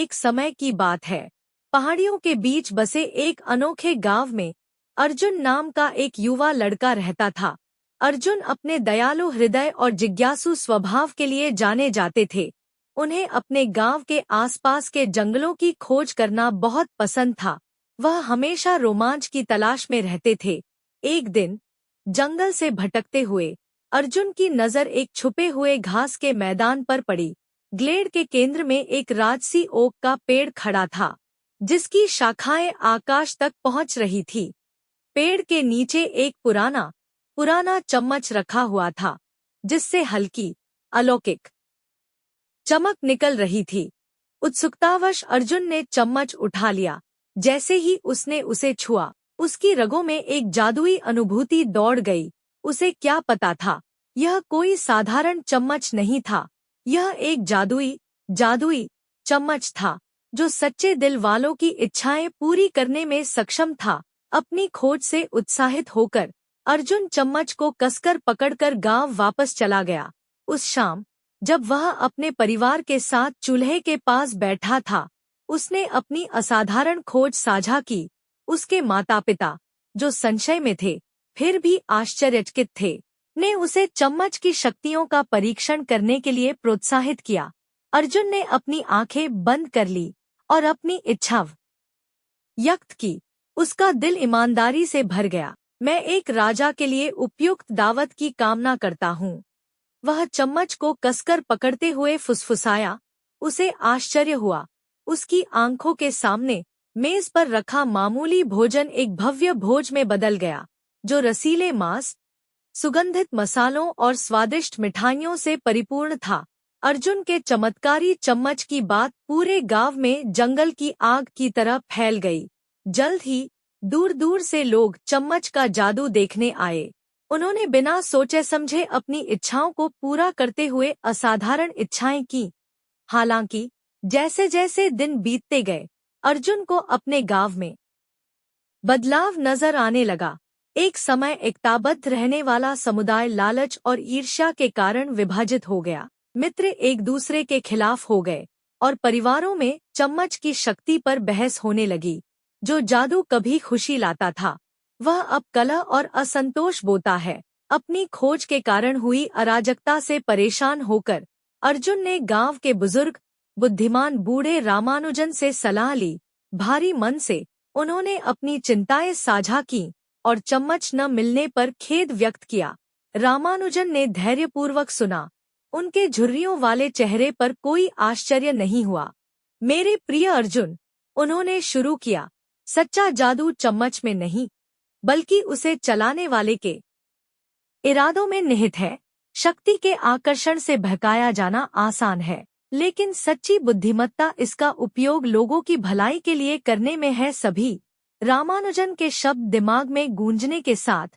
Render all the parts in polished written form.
एक समय की बात है। पहाड़ियों के बीच बसे एक अनोखे गांव में अर्जुन नाम का एक युवा लड़का रहता था। अर्जुन अपने दयालु हृदय और जिज्ञासु स्वभाव के लिए जाने जाते थे। उन्हें अपने गांव के आसपास के जंगलों की खोज करना बहुत पसंद था। वह हमेशा रोमांच की तलाश में रहते थे। एक दिन जंगल से भटकते हुए अर्जुन की नज़र एक छुपे हुए घास के मैदान पर पड़ी। ग्लेड के केंद्र में एक राजसी ओक का पेड़ खड़ा था, जिसकी शाखाएं आकाश तक पहुंच रही थी। पेड़ के नीचे एक पुराना पुराना चम्मच रखा हुआ था, जिससे हल्की अलौकिक चमक निकल रही थी। उत्सुकतावश अर्जुन ने चम्मच उठा लिया। जैसे ही उसने उसे छुआ, उसकी रगों में एक जादुई अनुभूति दौड़ गई। उसे क्या पता था, यह कोई साधारण चम्मच नहीं था। यह एक जादुई चम्मच था, जो सच्चे दिल वालों की इच्छाएं पूरी करने में सक्षम था। अपनी खोज से उत्साहित होकर अर्जुन चम्मच को कसकर पकड़कर गांव वापस चला गया। उस शाम जब वह अपने परिवार के साथ चूल्हे के पास बैठा था, उसने अपनी असाधारण खोज साझा की। उसके माता-पिता, जो संशय में थे फिर भी आश्चर्यचकित थे, ने उसे चम्मच की शक्तियों का परीक्षण करने के लिए प्रोत्साहित किया। अर्जुन ने अपनी आंखें बंद कर ली और अपनी इच्छा व्यक्त की। उसका दिल ईमानदारी से भर गया। मैं एक राजा के लिए उपयुक्त दावत की कामना करता हूँ, वह चम्मच को कसकर पकड़ते हुए फुसफुसाया। उसे आश्चर्य हुआ। उसकी आंखों के सामने मेज पर रखा मामूली भोजन एक भव्य भोज में बदल गया, जो रसीले मांस, सुगंधित मसालों और स्वादिष्ट मिठाइयों से परिपूर्ण था। अर्जुन के चमत्कारी चम्मच की बात पूरे गांव में जंगल की आग की तरह फैल गई। जल्द ही दूर दूर से लोग चम्मच का जादू देखने आए। उन्होंने बिना सोचे समझे अपनी इच्छाओं को पूरा करते हुए असाधारण इच्छाएं की। हालांकि जैसे जैसे दिन बीतते गए, अर्जुन को अपने गांव में बदलाव नजर आने लगा। एक समय एकताबद्ध रहने वाला समुदाय लालच और ईर्ष्या के कारण विभाजित हो गया। मित्र एक दूसरे के खिलाफ हो गए और परिवारों में चम्मच की शक्ति पर बहस होने लगी। जो जादू कभी खुशी लाता था, वह अब कलह और असंतोष बोता है। अपनी खोज के कारण हुई अराजकता से परेशान होकर अर्जुन ने गांव के बुजुर्ग बुद्धिमान बूढ़े रामानुजन से सलाह ली। भारी मन से उन्होंने अपनी चिंताएं साझा की और चम्मच न मिलने पर खेद व्यक्त किया। रामानुजन ने धैर्यपूर्वक सुना। उनके झुर्रियों वाले चेहरे पर कोई आश्चर्य नहीं हुआ। मेरे प्रिय अर्जुन, उन्होंने शुरू किया, सच्चा जादू चम्मच में नहीं, बल्कि उसे चलाने वाले के इरादों में निहित है। शक्ति के आकर्षण से बहकाया जाना आसान है, लेकिन सच्ची बुद्धिमत्ता इसका उपयोग लोगों की भलाई के लिए करने में है। सभी रामानुजन के शब्द दिमाग में गूंजने के साथ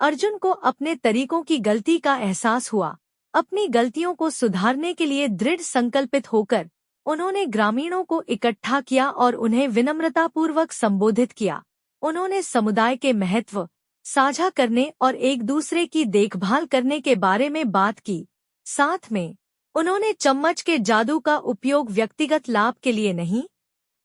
अर्जुन को अपने तरीकों की गलती का एहसास हुआ। अपनी गलतियों को सुधारने के लिए दृढ़ संकल्पित होकर उन्होंने ग्रामीणों को इकट्ठा किया और उन्हें विनम्रतापूर्वक संबोधित किया। उन्होंने समुदाय के महत्व, साझा करने और एक दूसरे की देखभाल करने के बारे में बात की। साथ में उन्होंने चम्मच के जादू का उपयोग व्यक्तिगत लाभ के लिए नहीं,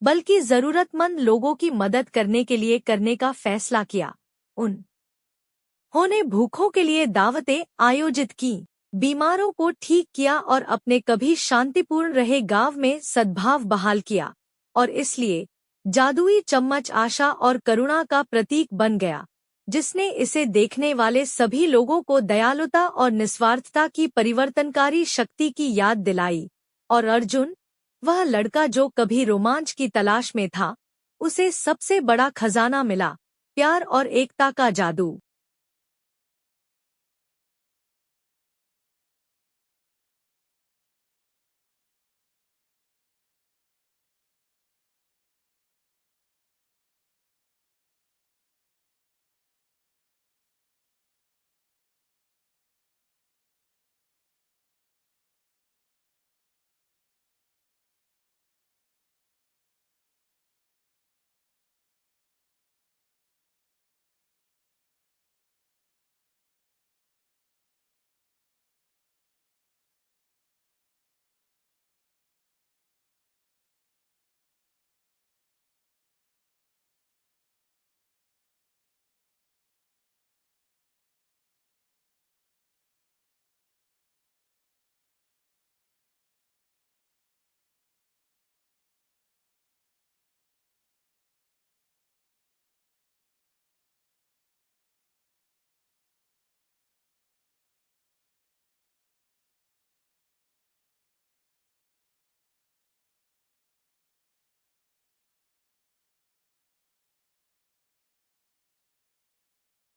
बल्कि जरूरतमंद लोगों की मदद करने के लिए करने का फैसला किया। उन्होंने भूखों के लिए दावतें आयोजित की, बीमारों को ठीक किया और अपने कभी शांतिपूर्ण रहे गांव में सद्भाव बहाल किया। और इसलिए जादुई चम्मच आशा और करुणा का प्रतीक बन गया, जिसने इसे देखने वाले सभी लोगों को दयालुता और निस्वार्थता की परिवर्तनकारी शक्ति की याद दिलाई। और अर्जुन, वह लड़का जो कभी रोमांच की तलाश में था, उसे सबसे बड़ा खजाना मिला, प्यार और एकता का जादू।